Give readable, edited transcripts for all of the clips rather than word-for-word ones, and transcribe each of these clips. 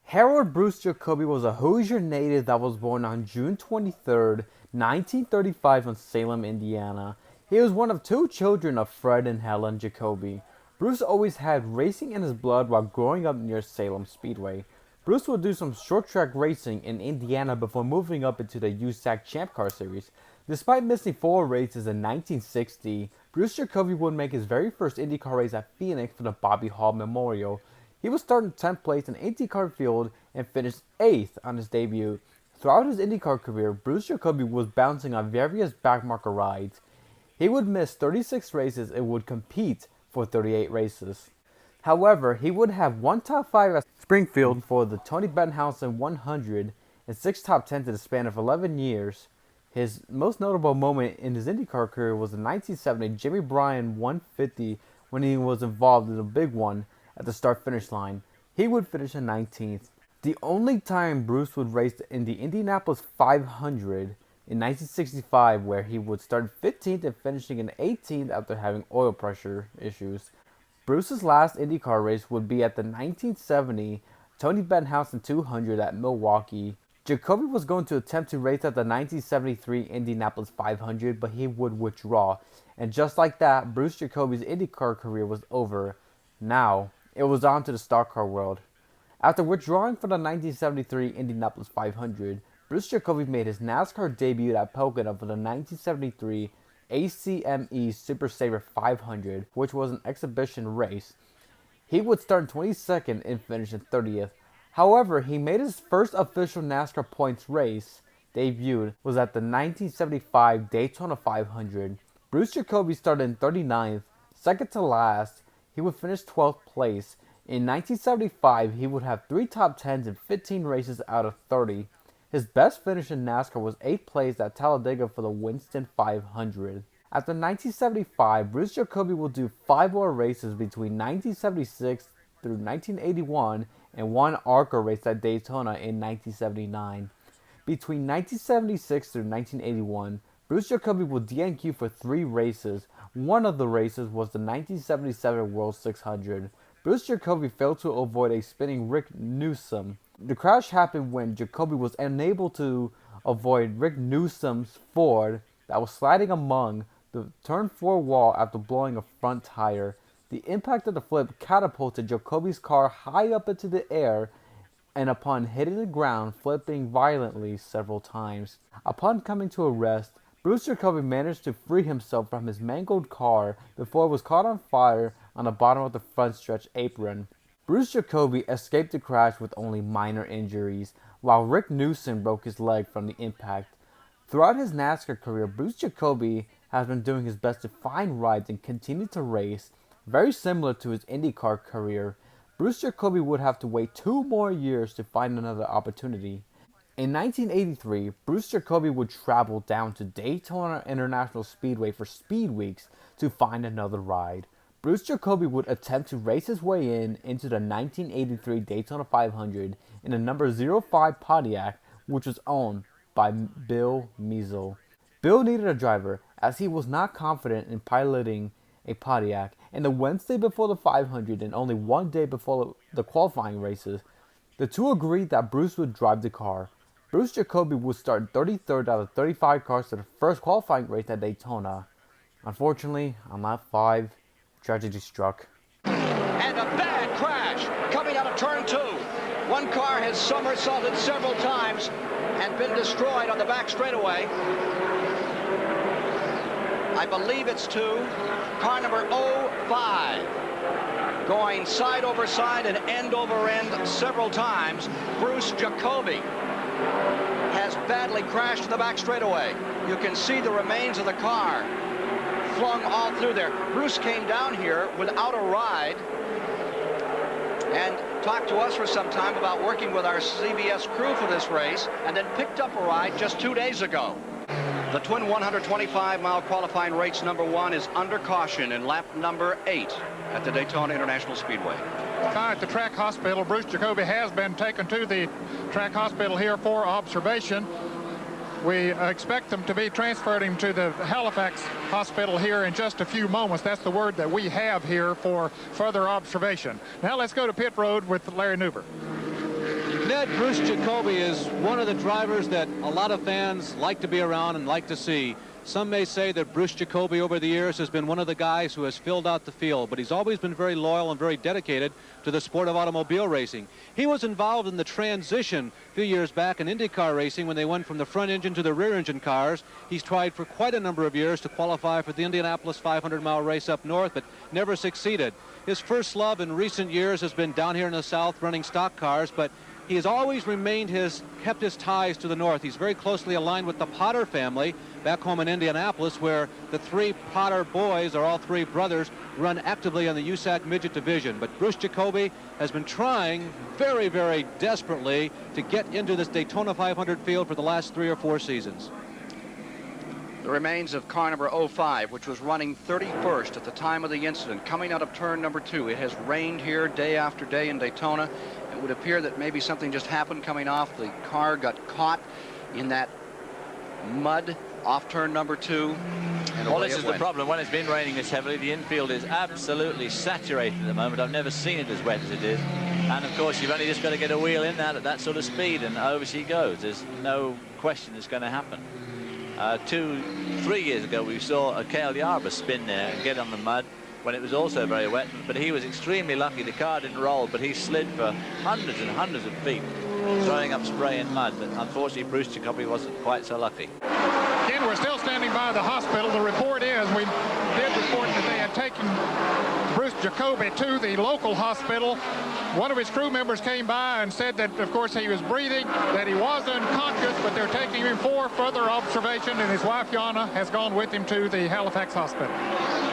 Harold Bruce Jacobi was a Hoosier native that was born on June 23, 1935 in Salem, Indiana. He was one of two children of Fred and Helen Jacobi. Bruce always had racing in his blood while growing up near Salem Speedway. Bruce would do some short track racing in Indiana before moving up into the USAC Champ Car Series. Despite missing 4 races in 1960, Bruce Jacobi would make his very first IndyCar race at Phoenix for the Bobby Hall Memorial. He would start in 10th place in IndyCar field and finished 8th on his debut. Throughout his IndyCar career, Bruce Jacobi was bouncing on various backmarker rides. He would miss 36 races and would compete for 38 races. However, he would have 1 top 5 at Springfield for the Tony Bettenhausen 100 and 6 top 10s in the span of 11 years. His most notable moment in his IndyCar career was the 1970 Jimmy Bryan 150 when he was involved in a big one at the start-finish line. He would finish in 19th. The only time Bruce would race in the Indianapolis 500 in 1965, where he would start 15th and finishing in 18th after having oil pressure issues. Bruce's last IndyCar race would be at the 1970 Tony Bettenhausen 200 at Milwaukee. Jacobi was going to attempt to race at the 1973 Indianapolis 500, but he would withdraw. And just like that, Bruce Jacobi's IndyCar career was over. Now, it was on to the stock car world. After withdrawing from the 1973 Indianapolis 500, Bruce Jacobi made his NASCAR debut at Pocono for the 1973 ACME Super Saver 500, which was an exhibition race. He would start 22nd and finish in 30th. However, he made his first official NASCAR points race debut was at the 1975 Daytona 500. Bruce Jacobi started in 39th, second to last. He would finish 12th place. In 1975, he would have 3 top 10s in 15 races out of 30. His best finish in NASCAR was 8th place at Talladega for the Winston 500. After 1975, Bruce Jacobi will do 5 more races between 1976 through 1981 and 1 ARCA race at Daytona in 1979. Between 1976 through 1981, Bruce Jacobi will DNQ for 3 races. One of the races was the 1977 World 600. Bruce Jacobi failed to avoid a spinning Rick Newsom. The crash happened when Jacobi was unable to avoid Rick Newsom's Ford that was sliding among the turn 4 wall after blowing a front tire. The impact of the flip catapulted Jacobi's car high up into the air, and upon hitting the ground, flipping violently several times. Upon coming to a rest, Bruce Jacobi managed to free himself from his mangled car before it was caught on fire on the bottom of the front stretch apron. Bruce Jacobi escaped the crash with only minor injuries, while Rick Newsom broke his leg from the impact. Throughout his NASCAR career, Bruce Jacobi has been doing his best to find rides and continue to race, very similar to his IndyCar career. Bruce Jacobi would have to wait 2 more years to find another opportunity. In 1983, Bruce Jacobi would travel down to Daytona International Speedway for Speed Weeks to find another ride. Bruce Jacobi would attempt to race his way into the 1983 Daytona 500 in a number 05 Pontiac, which was owned by Bill Measle. Bill needed a driver, as he was not confident in piloting a Pontiac, and the Wednesday before the 500 and only 1 day before the qualifying races, the two agreed that Bruce would drive the car. Bruce Jacobi would start 33rd out of 35 cars to the first qualifying race at Daytona. Unfortunately, on lap 5, tragedy struck. And a bad crash coming out of turn 2. One car has somersaulted several times and been destroyed on the back straightaway. I believe it's 2. Car number 05 going side over side and end over end several times. Bruce Jacobi has badly crashed in the back straightaway. You can see the remains of the car flung all through there. Bruce came down here without a ride and talked to us for some time about working with our CBS crew for this race, and then picked up a ride just 2 days ago. The Twin 125-mile qualifying race number 1 is under caution in lap number 8 at the Daytona International Speedway. At the track hospital, Bruce Jacobi has been taken to the track hospital here for observation. We expect them to be transferring to the Halifax hospital here in just a few moments. That's the word that we have here for further observation. Now let's go to pit road with Larry Newber. Ned, Bruce Jacobi is one of the drivers that a lot of fans like to be around and like to see. Some may say that Bruce Jacobi over the years has been one of the guys who has filled out the field, but he's always been very loyal and very dedicated to the sport of automobile racing. He was involved in the transition a few years back in IndyCar racing when they went from the front engine to the rear engine cars. He's tried for quite a number of years to qualify for the Indianapolis 500-mile race up north, but never succeeded. His first love in recent years has been down here in the south running stock cars, but he has always kept his ties to the north. He's very closely aligned with the Potter family back home in Indianapolis, where the three Potter boys, or all three brothers, run actively in the USAC midget division. But Bruce Jacobi has been trying very, very desperately to get into this Daytona 500 field for the last 3 or 4 seasons. The remains of car number 05, which was running 31st at the time of the incident, coming out of turn number 2. It has rained here day after day in Daytona. It would appear that maybe something just happened coming off. The car got caught in that mud off turn number 2. And well, this is the problem. When it's been raining this heavily, the infield is absolutely saturated at the moment. I've never seen it as wet as it is. And, of course, you've only just got to get a wheel in that at that sort of speed, and over she goes. There's no question it's going to happen. 2-3 years ago, we saw a Cale Yarber spin there and get on the mud when it was also very wet, but he was extremely lucky. The car didn't roll, but he slid for hundreds and hundreds of feet, throwing up spray and mud. But unfortunately, Bruce Jacobi wasn't quite so lucky. Again, we're still standing by the hospital. The report is, we did report that they had taken Bruce Jacobi to the local hospital. One of his crew members came by and said that, of course, he was breathing, that he was unconscious, but they're taking him for further observation, and his wife, Yana, has gone with him to the Halifax hospital.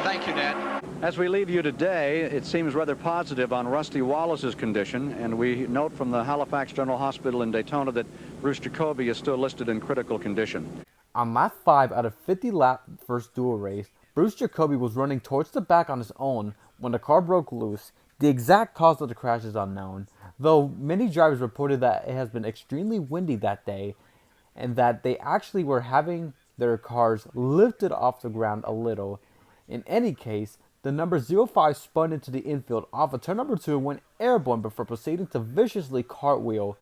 Thank you, Ned. As we leave you today, it seems rather positive on Rusty Wallace's condition, and we note from the Halifax General Hospital in Daytona that Bruce Jacobi is still listed in critical condition. On lap 5 out of 50 lap first dual race, Bruce Jacobi was running towards the back on his own when the car broke loose. The exact cause of the crash is unknown, though many drivers reported that it has been extremely windy that day and that they actually were having their cars lifted off the ground a little. In any case, the number 05 spun into the infield off of turn number 2 and went airborne before proceeding to viciously cartwheel.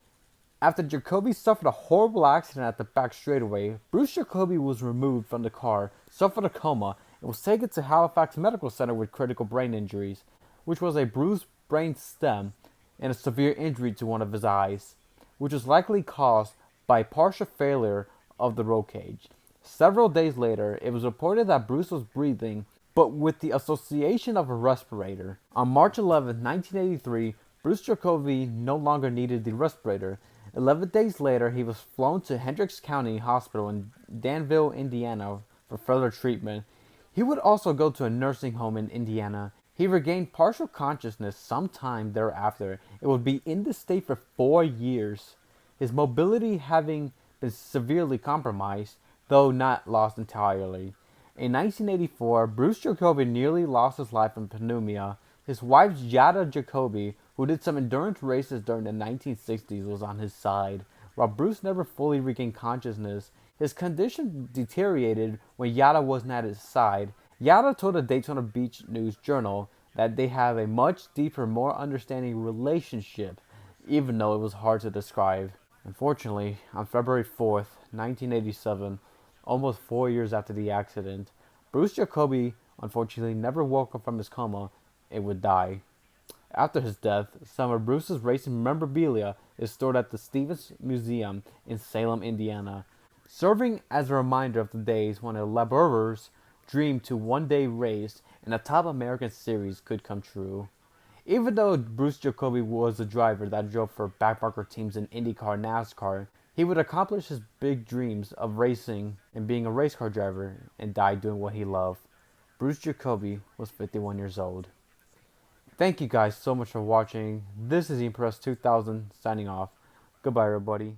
After Jacobi suffered a horrible accident at the back straightaway, Bruce Jacobi was removed from the car, suffered a coma, and was taken to Halifax Medical Center with critical brain injuries, which was a bruised brain stem and a severe injury to one of his eyes, which was likely caused by partial failure of the roll cage. Several days later, it was reported that Bruce was breathing, but with the association of a respirator. On March 11, 1983, Bruce Jacobi no longer needed the respirator. 11 days later, he was flown to Hendricks County Hospital in Danville, Indiana, for further treatment. He would also go to a nursing home in Indiana. He regained partial consciousness sometime thereafter and would be in the state for 4 years, his mobility having been severely compromised, though not lost entirely. In 1984, Bruce Jacobi nearly lost his life from pneumonia. His wife, Yada Jacobi, who did some endurance races during the 1960s, was on his side. While Bruce never fully regained consciousness, his condition deteriorated when Yada wasn't at his side. Yada told the Daytona Beach News Journal that they have a much deeper, more understanding relationship, even though it was hard to describe. Unfortunately, on February 4th, 1987, almost 4 years after the accident, Bruce Jacobi unfortunately never woke up from his coma and would die. After his death, some of Bruce's racing memorabilia is stored at the Stevens Museum in Salem, Indiana, serving as a reminder of the days when a laborer's dream to one day race in a top American series could come true. Even though Bruce Jacobi was a driver that drove for backmarker teams in IndyCar and NASCAR, he would accomplish his big dreams of racing and being a race car driver and die doing what he loved. Bruce Jacobi was 51 years old. Thank you guys so much for watching. This is Impress 2000 signing off. Goodbye, everybody.